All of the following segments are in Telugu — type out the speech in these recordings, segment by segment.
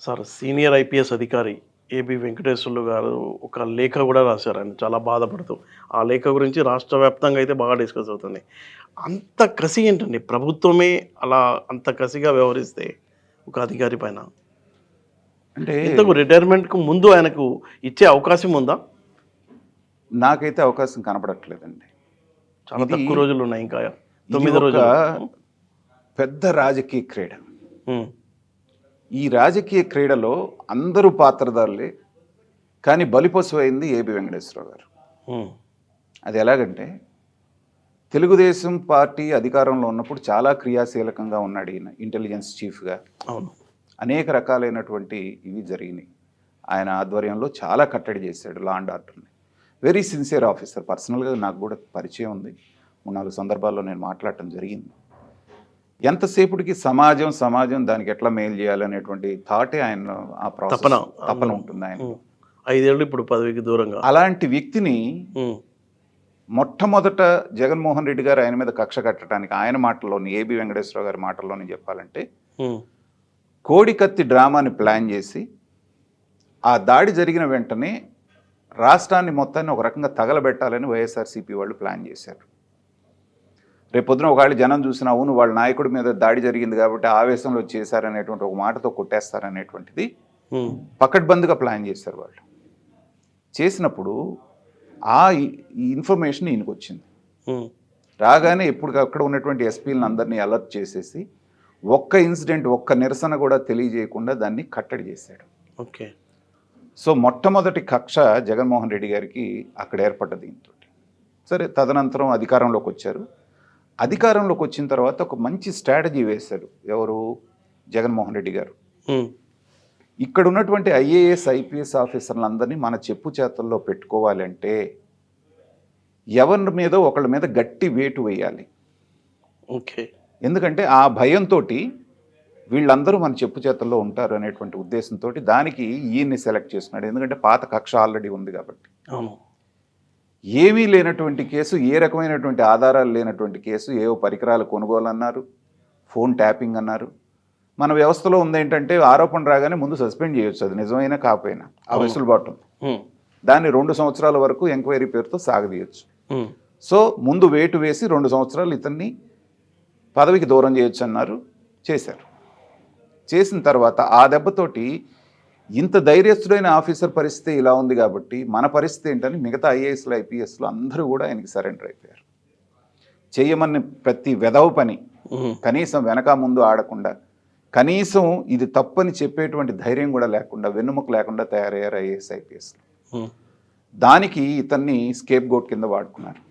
సార్ సీనియర్ ఐపీఎస్ అధికారి ఏబి వెంకటేశ్వర్లు గారు ఒక లేఖ కూడా రాశారు ఆయన చాలా బాధపడుతూ. ఆ లేఖ గురించి రాష్ట్ర వ్యాప్తంగా అయితే బాగా డిస్కస్ అవుతుంది. అంత కసి ఏంటండి? ప్రభుత్వమే అలా అంత కసిగా వ్యవహరిస్తే ఒక అధికారి పైన. అంటే ఇంతకు రిటైర్మెంట్‌కు ముందు ఆయనకు ఇచ్చే అవకాశం ఉందా? నాకైతే అవకాశం కనపడట్లేదండి. చాలా ఇది తక్కువ రోజులున్నాయి ఇంకా. ఇది 9 ఒక రోజులు. పెద్ద రాజకీయ క్రీడ. హ్మ్. ఈ రాజకీయ క్రీడలో అందరూ పాత్రధారులే. కానీ బలిపశువైంది ఏబి వెంకటేశ్వరరావు గారు. హ్మ్. అది ఎలాగంటే తెలుగుదేశం పార్టీ అధికారంలో ఉన్నప్పుడు చాలా క్రియాశీలకంగా ఉన్నాడు ఈయన ఇంటెలిజెన్స్ చీఫ్‌గా. అవును. అనేక రకాలైనటువంటి ఇవి జరిగినాయి. ఆయన ఆధ్వర్యంలో చాలా కట్టడి చేశాడు లా అండ్ ఆర్డర్‌ని. Very sincere officer. పర్సనల్‌గా నాకు కూడా పరిచయం ఉంది. 3, 4 సందర్భాల్లో నేను మాట్లాడటం జరిగింది. ఎంతసేపటికి సమాజం దానికి ఎట్లా మేలు చేయాలనేటువంటి థాటే ఆయన ఆ తపన. తపన ఉంటుంది ఆయన. 5 ఏళ్ళు ఇప్పుడు పదవికి దూరంగా. అలాంటి వ్యక్తిని హ్మ్. మొట్టమొదట జగన్మోహన్ రెడ్డి గారు ఆయన మీద కక్ష కట్టడానికి ఆయన మాటల్లోని ఏబి వెంకటేశ్వరరావు గారి మాటల్లోని చెప్పాలంటే హ్మ్. కోడికత్తి డ్రామాని ప్లాన్ చేసి ఆ దాడి జరిగిన వెంటనే రాష్ట్రాన్ని మొత్తాన్ని ఒక రకంగా తగలబెట్టాలని వైఎస్ఆర్సీపీ వాళ్ళు ప్లాన్ చేశారు. రేపొద్దున ఒకవేళ జనం చూసిన అవును వాళ్ళ నాయకుడి మీద దాడి జరిగింది కాబట్టి ఆవేశంలో చేశారనేటువంటి ఒక మాటతో కొట్టేస్తారనేటువంటిది హ్మ్. పకడ్బందీగా ప్లాన్ చేశారు వాళ్ళు. చేసినప్పుడు ఈ ఇన్ఫర్మేషన్ ఈయనకు వచ్చింది. హ్మ్. రాగానే అక్కడ ఉన్నటువంటి ఎస్పీలను అందరినీ అలర్ట్ చేసేసి ఒక్క ఇన్సిడెంట్ ఒక్క నిరసన కూడా తెలియజేయకుండా దాన్ని కట్టడి చేశాడు. ఓకే. సో మొట్టమొదటి కక్ష జగన్మోహన్ రెడ్డి గారికి అక్కడ ఏర్పడ్డ దీంతో. సరే తదనంతరం అధికారంలోకి వచ్చారు. అధికారంలోకి వచ్చిన తర్వాత ఒక మంచి స్ట్రాటజీ వేశారు. ఎవరు? జగన్మోహన్ రెడ్డి గారు. హ్మ్. ఇక్కడ ఉన్నటువంటి ఐఏఎస్ ఐపీఎస్ ఆఫీసర్లందరినీ మన చెప్పు చేతల్లో పెట్టుకోవాలంటే ఎవరి మీద ఒకళ్ళ మీద గట్టి వేటు వేయాలి. ఓకే. ఎందుకంటే ఆ భయంతో వీళ్ళందరూ మన చెప్పు చేతల్లో ఉంటారు అనేటువంటి ఉద్దేశంతో దానికి ఈయన్ని సెలెక్ట్ చేసుకున్నాడు. ఎందుకంటే పాత కక్ష ఆల్రెడీ ఉంది కాబట్టి. అవును. ఏమీ లేనటువంటి కేసు, ఏ రకమైనటువంటి ఆధారాలు లేనటువంటి కేసు, ఏవో పరికరాల కొనుగోలు అన్నారు, ఫోన్ ట్యాపింగ్ అన్నారు. మన వ్యవస్థలో ఉందేంటంటే ఆరోపణ రాగానే ముందు సస్పెండ్ చేయొచ్చు, అది నిజమైనా కాకపోయినా ఆ వెసులుబాటు ఉంది. దాన్ని 2 సంవత్సరాల వరకు ఎంక్వైరీ పేరుతో సాగదీయొచ్చు. సో ముందు వేటు వేసి 2 సంవత్సరాలు ఇతన్ని పదవికి దూరం చేయొచ్చు అన్నారు. చేశారు. చేసిన తర్వాత ఆ దెబ్బతోటి ఇంత ధైర్యస్తుడైన ఆఫీసర్ పరిస్థితి ఇలా ఉంది కాబట్టి మన పరిస్థితి ఏంటని మిగతా ఐఏఎస్లు ఐపీఎస్లు అందరూ కూడా ఆయనకి సరెండర్ అయిపోయారు. చేయమని ప్రతి వెధవ పని కనీసం వెనక ముందు ఆడకుండా, కనీసం ఇది తప్పని చెప్పేటువంటి ధైర్యం కూడా లేకుండా, వెన్నుముక లేకుండా తయారయ్యారు ఐఏఎస్ ఐపీఎస్లు. దానికి ఇతన్ని స్కేప్ గోట్ కింద వాడుకున్నారు.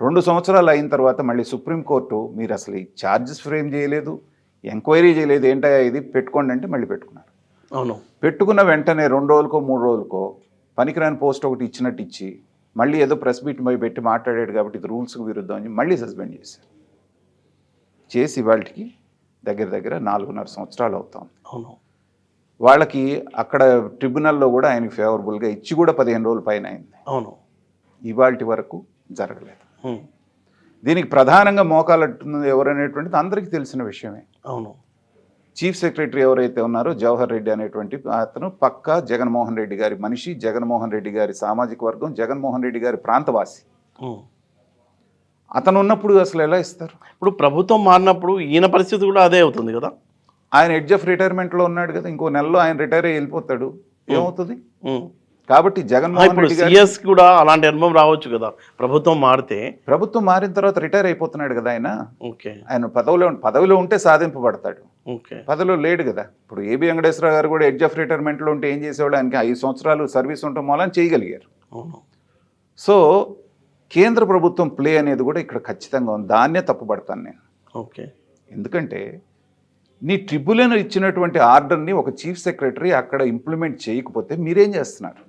2 సంవత్సరాలు అయిన తర్వాత మళ్ళీ సుప్రీంకోర్టు మీరు అసలు ఈ ఛార్జెస్ ఫ్రేమ్ చేయలేదు, ఎంక్వైరీ చేయలేదు, ఏంటయ్యా ఇది పెట్టుకోండి అంటే మళ్ళీ పెట్టుకున్నారు. అవును. పెట్టుకున్న వెంటనే 2 రోజులకో 3 రోజులకో పనికిరాని పోస్ట్ ఒకటి ఇచ్చినట్టు ఇచ్చి మళ్ళీ ఏదో ప్రెస్ మీట్ పెట్టి మాట్లాడాడు కాబట్టి ఇది రూల్స్కి విరుద్ధం అని మళ్ళీ సస్పెండ్ చేశారు. చేసి వాళ్ళకి దగ్గర 4.5 సంవత్సరాలు అవుతాం. అవును. వాళ్ళకి అక్కడ ట్రిబ్యునల్లో కూడా ఆయనకి ఫేవరబుల్గా ఇచ్చి కూడా 15 రోజుల పైన అయింది. అవును. ఇవాల్టి వరకు జరగలేదు. దీనికి ప్రధానంగా మోకాలట్టున్నది ఎవరనేటువంటిది అందరికీ తెలిసిన విషయమే. అవును. చీఫ్ సెక్రటరీ ఎవరైతే ఉన్నారో జవహర్ రెడ్డి అనేటువంటి అతను పక్కా జగన్మోహన్ రెడ్డి గారి మనిషి, జగన్మోహన్ రెడ్డి గారి సామాజిక వర్గం, జగన్మోహన్ రెడ్డి గారి ప్రాంతవాసి. అతను ఉన్నప్పుడు అసలు ఎలా ఇస్తారు? ఇప్పుడు ప్రభుత్వం మారినప్పుడు ఈయన పరిస్థితి కూడా అదే అవుతుంది కదా. ఆయన ఎడ్జ్ ఆఫ్ రిటైర్మెంట్లో ఉన్నాడు కదా, ఇంకో నెలలో ఆయన రిటైర్ అయ్యి వెళ్ళిపోతాడు. ఏమవుతుంది? కాబట్టి జగన్మోహన్ రెడ్డి గారు సీఎస్ కూడా అలాంటి అనుభవం రావచ్చు కదా ప్రభుత్వం మారితే. ప్రభుత్వం మారిన తర్వాత రిటైర్ అయిపోతున్నాడు కదా ఆయన. ఓకే. ఆయన పదవిలో ఉంటే సాధింపబడతాడు. ఓకే. పదవిలో లేడు కదా. ఇప్పుడు ఏబి వెంకటేశ్వరరావు గారు కూడా ఎడ్జ్ ఆఫ్ రిటైర్మెంట్లో ఉంటే ఏం చేసేవాళ్ళు? ఆయనకి 5 సంవత్సరాలు సర్వీస్ ఉండటం మూలం చేయగలిగారు. సో కేంద్ర ప్రభుత్వం ప్లే అనేది కూడా ఇక్కడ ఖచ్చితంగా ఉంది. దాన్నే తప్పుపడతాను నేను. ఓకే. ఎందుకంటే నీ ట్రిబ్యునల్ ఇచ్చినటువంటి ఆర్డర్ని ఒక చీఫ్ సెక్రటరీ అక్కడ ఇంప్లిమెంట్ చేయకపోతే మీరేం చేస్తున్నారు?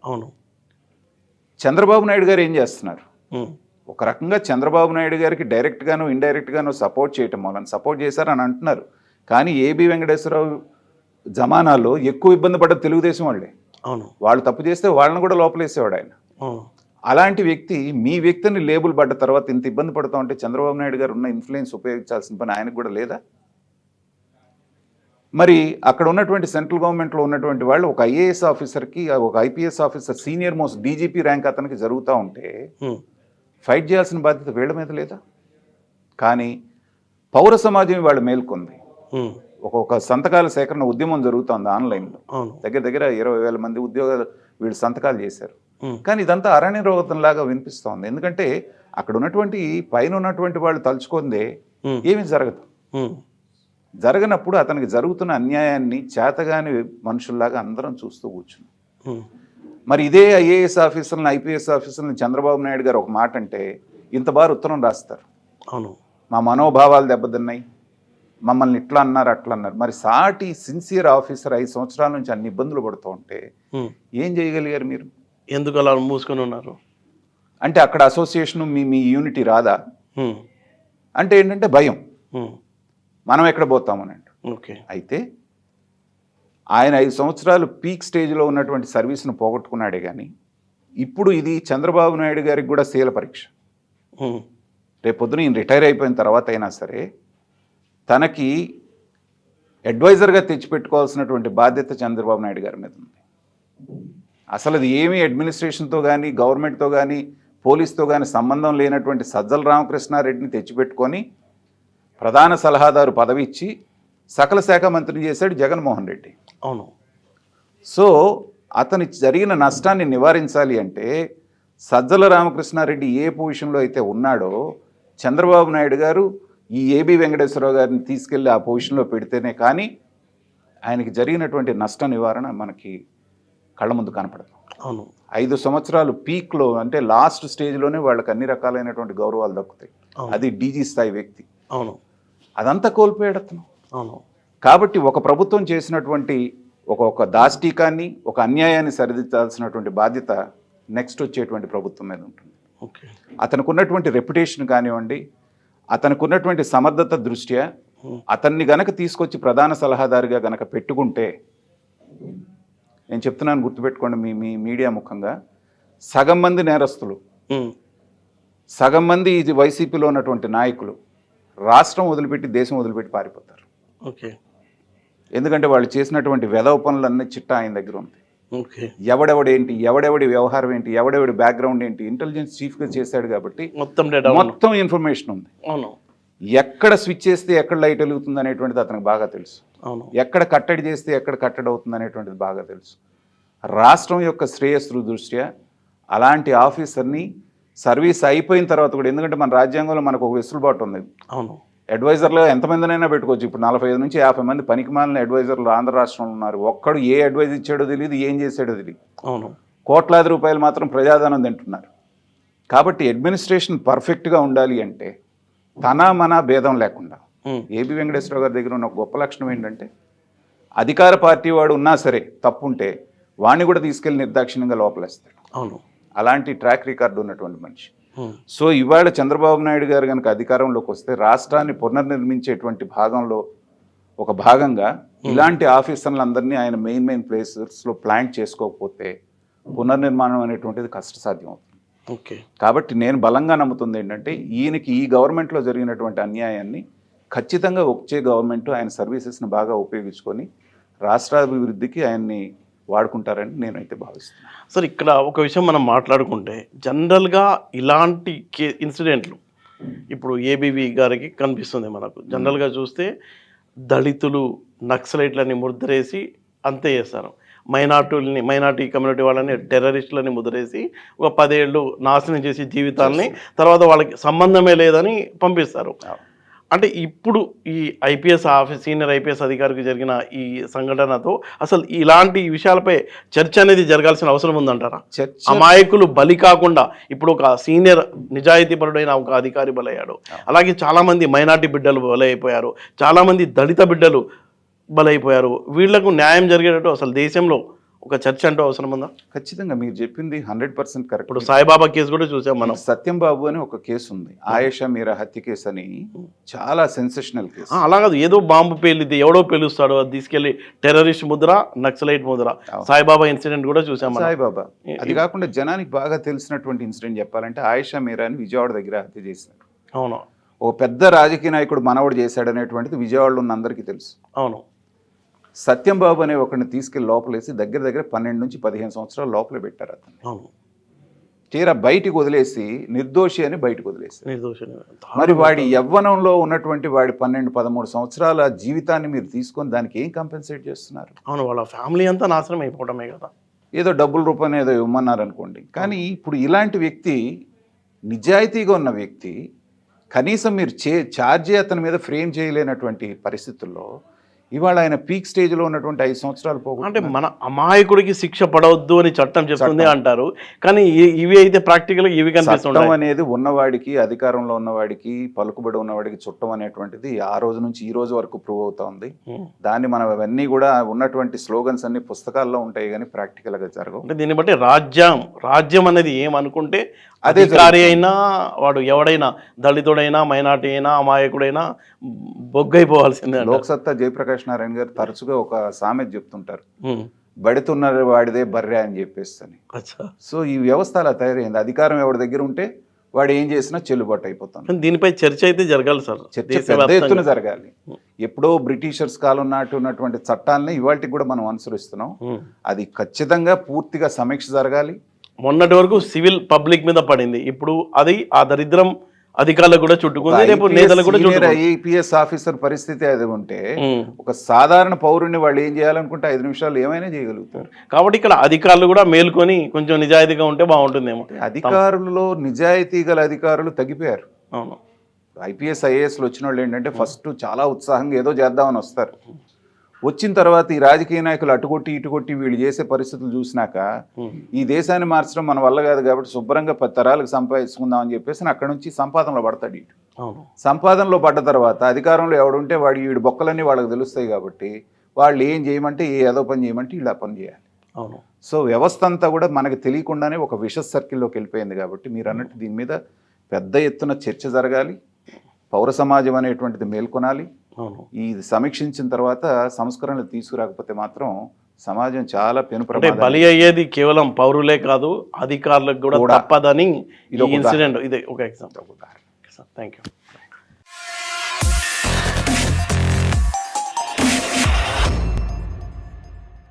అవును. చంద్రబాబు నాయుడు గారు ఏం చేస్తున్నారు? ఒక రకంగా చంద్రబాబు నాయుడు గారికి డైరెక్ట్గానో ఇండైరెక్ట్గానో సపోర్ట్ చేయటం వలన సపోర్ట్ చేశారని అంటున్నారు. కానీ ఏబి వెంకటేశ్వరరావు జమానాలో ఎక్కువ ఇబ్బంది పడ్డ తెలుగుదేశం వాళ్ళే. అవును. వాళ్ళు తప్పు చేస్తే వాళ్ళని కూడా లోపలేసేవాడు ఆయన. అలాంటి వ్యక్తి మీ వ్యక్తిని లేబుల్ పడ్డ తర్వాత ఇంత ఇబ్బంది పడుతూ ఉంటే చంద్రబాబు నాయుడు గారు ఉన్న ఇన్ఫ్లుయెన్స్ ఉపయోగించాల్సిన పని ఆయనకు కూడా లేదా? మరి అక్కడ ఉన్నటువంటి సెంట్రల్ గవర్నమెంట్లో ఉన్నటువంటి వాళ్ళు ఒక ఐఏఎస్ ఆఫీసర్కి ఒక IPS officer senior most DGP rank అతనికి జరుగుతూ ఉంటే ఫైట్ చేయాల్సిన బాధ్యత వీళ్ళ మీద లేదా? కానీ పౌర సమాజం వాళ్ళు మేల్కొంది. ఒక సంతకాల సేకరణ ఉద్యమం జరుగుతోంది ఆన్లైన్లో. దగ్గర దగ్గర 20,000 మంది ఉద్యోగాలు వీళ్ళు సంతకాలు చేశారు. కానీ ఇదంతా అరణ్య రోగతంలాగా వినిపిస్తోంది. ఎందుకంటే అక్కడ ఉన్నటువంటి పైన ఉన్నటువంటి వాళ్ళు తలుచుకుందే ఏమీ జరగదు. జరగనప్పుడు అతనికి జరుగుతున్న అన్యాయాన్ని చేతగాని మనుషుల్లాగా అందరం చూస్తూ కూర్చున్నాం. మరి ఇదే ఐఏఎస్ ఆఫీసర్లను ఐపీఎస్ ఆఫీసర్లను చంద్రబాబు నాయుడు గారు ఒక మాట అంటే ఇంత బారు ఉత్తరం రాస్తారు. అవును, మా మనోభావాలు దెబ్బతిన్నాయి, మమ్మల్ని ఇట్లా అన్నారు అట్లా అన్నారు. మరి సాటి సిన్సియర్ ఆఫీసర్ 5 సంవత్సరాల నుంచి అన్ని ఇబ్బందులు పడుతూ ఉంటే ఏం చేయగలిగారు మీరు? ఎందుకు అలా మూసుకొని ఉన్నారు? అంటే అక్కడ అసోసియేషన్ మీ యూనిటీ రాదా అంటే ఏంటంటే భయం, మనం ఎక్కడ పోతామని అంట. ఓకే, అయితే ఆయన 5 సంవత్సరాలు పీక్ స్టేజ్లో ఉన్నటువంటి సర్వీస్ను పోగొట్టుకున్నాడే కానీ ఇప్పుడు ఇది చంద్రబాబు నాయుడు గారికి కూడా శీల పరీక్ష. రేపొద్దున ఈయన రిటైర్ అయిపోయిన తర్వాత అయినా సరే తనకి అడ్వైజర్గా తెచ్చిపెట్టుకోవాల్సినటువంటి బాధ్యత చంద్రబాబు నాయుడు గారి మీద ఉంది. అసలు అది ఏమీ అడ్మినిస్ట్రేషన్తో కానీ గవర్నమెంట్తో కానీ పోలీస్తో కానీ సంబంధం లేనటువంటి సజ్జల రామకృష్ణారెడ్డిని తెచ్చిపెట్టుకొని ప్రధాన సలహాదారు పదవి ఇచ్చి సకల శాఖ మంత్రిని చేశాడు జగన్మోహన్ రెడ్డి. అవును. సో అతని జరిగిన నష్టాన్ని నివారించాలి అంటే సజ్జల రామకృష్ణారెడ్డి ఏ పొజిషన్లో అయితే ఉన్నాడో చంద్రబాబు నాయుడు గారు ఈ ఏబి వెంకటేశ్వరరావు గారిని తీసుకెళ్ళి ఆ పొజిషన్లో పెడితేనే కానీ ఆయనకి జరిగినటువంటి నష్ట నివారణ మనకి కళ్ళ ముందు కనపడదు. అవును, 5 సంవత్సరాలు పీక్లో అంటే లాస్ట్ స్టేజ్లోనే వాళ్ళకి అన్ని రకాలైనటువంటి గౌరవాలు దక్కుతాయి. అది డీజీ స్థాయి వ్యక్తి. అవును, అదంతా కోల్పోయాడు అతను. అవును. కాబట్టి ఒక ప్రభుత్వం చేసినటువంటి ఒక దాష్టీకాన్ని ఒక అన్యాయాన్ని సరిదిద్దాల్సినటువంటి బాధ్యత నెక్స్ట్ వచ్చేటువంటి ప్రభుత్వం మీద ఉంటుంది. ఓకే, అతనికి ఉన్నటువంటి రెప్యుటేషన్ కానివ్వండి, అతనికి ఉన్నటువంటి సమర్థత దృష్ట్యా అతన్ని గనక తీసుకొచ్చి ప్రధాన సలహాదారుగా గనక పెట్టుకుంటే, నేను చెప్తున్నాను గుర్తుపెట్టుకోండి, మీ మీడియా ముఖంగా సగం మంది నేరస్తులు, సగం మంది ఇది వైసీపీలో ఉన్నటువంటి నాయకులు రాష్ట్రం వదిలిపెట్టి దేశం వదిలిపెట్టి పారిపోతారు. ఓకే, ఎందుకంటే వాళ్ళు చేసినటువంటి వెధవ పనులన్నీ చిట్టా ఆయన దగ్గర ఉంది. ఓకే, ఎవడెవడేంటి, ఎవడెవడి వ్యవహారం ఏంటి, ఎవడెవడి బ్యాక్గ్రౌండ్ ఏంటి, ఇంటెలిజెన్స్ చీఫ్గా చేశాడు కాబట్టి మొత్తం ఇన్ఫర్మేషన్ ఉంది. అవును, ఎక్కడ స్విచ్ చేస్తే ఎక్కడ లైట్ వెలుగుతుంది అనేటువంటిది అతనికి బాగా తెలుసు. అవును, ఎక్కడ కట్టడి చేస్తే ఎక్కడ కట్టడి అవుతుంది అనేటువంటిది బాగా తెలుసు. రాష్ట్రం యొక్క శ్రేయస్సు దృష్ట్యా అలాంటి ఆఫీసర్ని సర్వీస్ అయిపోయిన తర్వాత కూడా, ఎందుకంటే మన రాజ్యాంగంలో మనకు ఒక వెసులుబాటు ఉంది. అవును, అడ్వైజర్లో ఎంతమందినైనా పెట్టుకోవచ్చు. ఇప్పుడు 45 నుంచి 50 మంది పనికిమాలిన అడ్వైజర్లు ఆంధ్ర రాష్ట్రంలో ఉన్నారు. ఒక్కడు ఏ అడ్వైజ్ ఇచ్చాడో తెలియదు, ఏం చేశాడో తెలియదు. అవును, కోట్లాది రూపాయలు మాత్రం ప్రజాధనం తింటున్నారు. కాబట్టి అడ్మినిస్ట్రేషన్ పర్ఫెక్ట్గా ఉండాలి అంటే తన మన భేదం లేకుండా, ఏబి వెంకటేశ్వరరావు గారి దగ్గర ఉన్న ఒక గొప్ప లక్షణం ఏంటంటే అధికార పార్టీ వాడు ఉన్నా సరే తప్పుంటే వాడిని కూడా తీసుకెళ్లి నిర్దాక్షిణ్యంగా లోపలేస్తాడు. అవును, అలాంటి ట్రాక్ రికార్డు ఉన్నటువంటి మనిషి. సో ఇవాళ చంద్రబాబు నాయుడు గారు కనుక అధికారంలోకి వస్తే రాష్ట్రాన్ని పునర్నిర్మించేటువంటి ఒక భాగంగా ఇలాంటి ఆఫీసర్లందరినీ ఆయన మెయిన్ ప్లేసెస్లో ప్లాంట్ చేసుకోకపోతే పునర్నిర్మాణం అనేటువంటిది కష్టసాధ్యం అవుతుంది. ఓకే, కాబట్టి నేను బలంగా నమ్ముతుంది ఏంటంటే ఈయనకి ఈ గవర్నమెంట్లో జరిగినటువంటి అన్యాయాన్ని ఖచ్చితంగా వచ్చే గవర్నమెంట్ ఆయన సర్వీసెస్ని బాగా ఉపయోగించుకొని రాష్ట్రాభివృద్ధికి ఆయన్ని వాడుకుంటారని నేనైతే భావిస్తున్నాను. సార్, ఇక్కడ ఒక విషయం మనం మాట్లాడుకుంటే జనరల్గా ఇలాంటి ఇన్సిడెంట్లు ఇప్పుడు ఏబీవీ గారికి కనిపిస్తుంది. మనకు జనరల్గా చూస్తే దళితులు నక్సలైట్లని ముద్రేసి అంతే చేస్తారు, మైనార్టీ కమ్యూనిటీ వాళ్ళని టెర్రరిస్టులని ముద్రేసి ఒక 10 ఏళ్ళు నాశనం చేసి జీవితాలని తర్వాత వాళ్ళకి సంబంధమే లేదని పంపిస్తారు. అంటే ఇప్పుడు ఈ సీనియర్ ఐపీఎస్ అధికారికి జరిగిన ఈ సంఘటనతో అసలు ఇలాంటి విషయాలపై చర్చ అనేది జరగాల్సిన అవసరం ఉందంటారా? అమాయకులు బలి కాకుండా ఇప్పుడు ఒక సీనియర్ నిజాయితీపరుడైన ఒక అధికారి బలయ్యాడు, అలాగే చాలామంది మైనార్టీ బిడ్డలు బలైపోయారు, చాలామంది దళిత బిడ్డలు బలైపోయారు. వీళ్లకు న్యాయం జరిగేటట్టు అసలు దేశంలో ఒక చర్చ అంటూ అవసరం ఉందా? ఖచ్చితంగా మీరు చెప్పింది 100% కరెక్ట్. ఇప్పుడు సాయిబాబా కేసు కూడా చూసాం మనం. సత్యం బాబు అని ఒక కేసు ఉంది, ఆయేషా మీరా హత్య కేసు అని, చాలా సెన్సేషనల్ కేసు. అలా కాదు, ఏదో బాంబు పేలిది ఎవడో పేలుస్తాడు, అది తీసుకెళ్లి టెర్రరిస్ట్ ముద్ర, నక్సలైట్ ముద్ర. సాయిబాబా ఇన్సిడెంట్ కూడా చూసాం. సాయిబాబా అది కాకుండా జనానికి బాగా తెలిసినటువంటి ఇన్సిడెంట్ చెప్పాలంటే ఆయేషా మీరా అని విజయవాడ దగ్గర హత్య చేసినారు. అవును, ఓ పెద్ద రాజకీయ నాయకుడు మనవడు చేశాడు అనేటువంటిది విజయవాడలో ఉన్న అందరికీ తెలుసు. అవును, సత్యం బాబు అనే ఒకరిని తీసుకెళ్లి లోపలేసి దగ్గర దగ్గర 12 నుంచి 15 సంవత్సరాలు లోపల పెట్టారు అతను. అవును. తీరా బయటికి వదిలేసి నిర్దోషి అని బయటకు వదిలేసి, నిర్దోషం. మరి వాడి యవ్వనంలో ఉన్నటువంటి వాడి 12-13 సంవత్సరాల జీవితాన్ని మీరు తీసుకొని దానికి ఏం కంపెన్సేట్ చేస్తున్నారు? అవును, వాళ్ళ ఫ్యామిలీ అంతా నాశనం అయిపోవడమే కదా. ఏదో డబ్బుల రూపాయన ఏదో ఇవ్వమన్నారు అనుకోండి. కానీ ఇప్పుడు ఇలాంటి వ్యక్తి, నిజాయితీగా ఉన్న వ్యక్తి, కనీసం మీరు ఛార్జీ అతని మీద ఫ్రేమ్ చేయలేనటువంటి పరిస్థితుల్లో ఇవాళ ఆయన పీక్ స్టేజ్లో ఉన్నటువంటి 5 సంవత్సరాలు పోగు. అంటే మన అమాయకుడికి శిక్ష పడవద్దు అని చట్టం చెప్తుంది అంటారు, కానీ ఇవి అయితే ప్రాక్టికల్గా ఇవి కనిపిస్తుంది. చట్టం అనేది ఉన్నవాడికి, అధికారంలో ఉన్నవాడికి, పలుకుబడి ఉన్నవాడికి చుట్టం అనేటువంటిది ఆ రోజు నుంచి ఈ రోజు వరకు ప్రూవ్ అవుతా ఉంది. దాన్ని మనం అవన్నీ కూడా ఉన్నటువంటి స్లోగన్స్ అన్ని పుస్తకాల్లో ఉంటాయి కానీ ప్రాక్టికల్గా జరగవు. అంటే దీన్ని బట్టి రాజ్యం అనేది ఏమనుకుంటే అదే అధికారి అయినా వాడు ఎవడైనా, దళితుడైనా, మైనార్టీ అయినా, అమాయకుడైనా బొగ్గైపోవాల్సిందే. లోక్సత్తా జయప్రకాష్ నారాయణ గారు తరచుగా ఒక సామెత చెప్తుంటారు, బడితున్న వాడిదే బర్రె అని చెప్పేసి. సో ఈ వ్యవస్థ అలా తయారైంది. అధికారం ఎవరి దగ్గర ఉంటే వాడు ఏం చేసినా చెల్లుబాటు అయిపోతుంది. దీనిపై చర్చ అయితే జరగాలి సార్, చర్చ పెద్ద ఎత్తున జరగాలి. ఎప్పుడో బ్రిటిషర్స్ కాలం నాటి ఉన్నటువంటి చట్టాలని ఇవాళకి కూడా మనం అనుసరిస్తున్నాం. అది ఖచ్చితంగా పూర్తిగా సమీక్ష జరగాలి. మొన్నటి వరకు సివిల్ పబ్లిక్ మీద పడింది, ఇప్పుడు అది ఆ దరిద్రం అధికారులకు కూడా చుట్టుకుంది, రేపు నేతలు కూడా చుట్టుకుంది. ఐపీఎస్ ఆఫీసర్ పరిస్థితి అది ఉంటే ఒక సాధారణ పౌరుణ్ణి వాళ్ళు ఏం చేయాలనుకుంటే 5 నిమిషాలు ఏమైనా చేయగలుగుతారు. కాబట్టి ఇక్కడ అధికారులు కూడా మేల్కొని కొంచెం నిజాయితీగా ఉంటే బాగుంటుందేమో. అధికారులలో నిజాయితీ గల అధికారులు తగ్గిపోయారు. అవును. ఐపీఎస్ ఐఏఎస్లు వచ్చిన వాళ్ళు ఏంటంటే ఫస్ట్ చాలా ఉత్సాహంగా ఏదో చేద్దామని వస్తారు. వచ్చిన తర్వాత ఈ రాజకీయ నాయకులు అటుకొట్టి ఇటుకొట్టి వీళ్ళు చేసే పరిస్థితులు చూసినాక ఈ దేశాన్ని మార్చడం మన వల్ల కాదు కాబట్టి శుభ్రంగా 10 తరాలకు సంపాదించుకుందాం అని చెప్పేసి అక్కడ నుంచి సంపాదనలో పడతాడు. ఇటు సంపాదనలో పడ్డ తర్వాత అధికారంలో ఎవడుంటే వీడి బొక్కలన్నీ వాళ్ళకి తెలుస్తాయి కాబట్టి వాళ్ళు ఏం చేయమంటే ఏదో పని చేయమంటే వీళ్ళు ఆ పని చేయాలి. సో వ్యవస్థ అంతా కూడా మనకు తెలియకుండానే ఒక విషస్ సర్కిల్లోకి వెళ్ళిపోయింది. కాబట్టి మీరు అన్నట్టు దీని మీద పెద్ద ఎత్తున చర్చ జరగాలి. పౌర సమాజం అనేటువంటిది మేల్కొనాలి. ఈ సమీక్షించిన తర్వాత సంస్కరణలు తీసుకురాకపోతే మాత్రం సమాజం చాలా పెనుప్రమాదం. బలి అయ్యేది కేవలం పౌరులే కాదు, అధికారులకు కూడా తప్పదని ఈ ఇన్సిడెంట్ ఇది ఒక ఎగ్జాంపుల్. Thank you.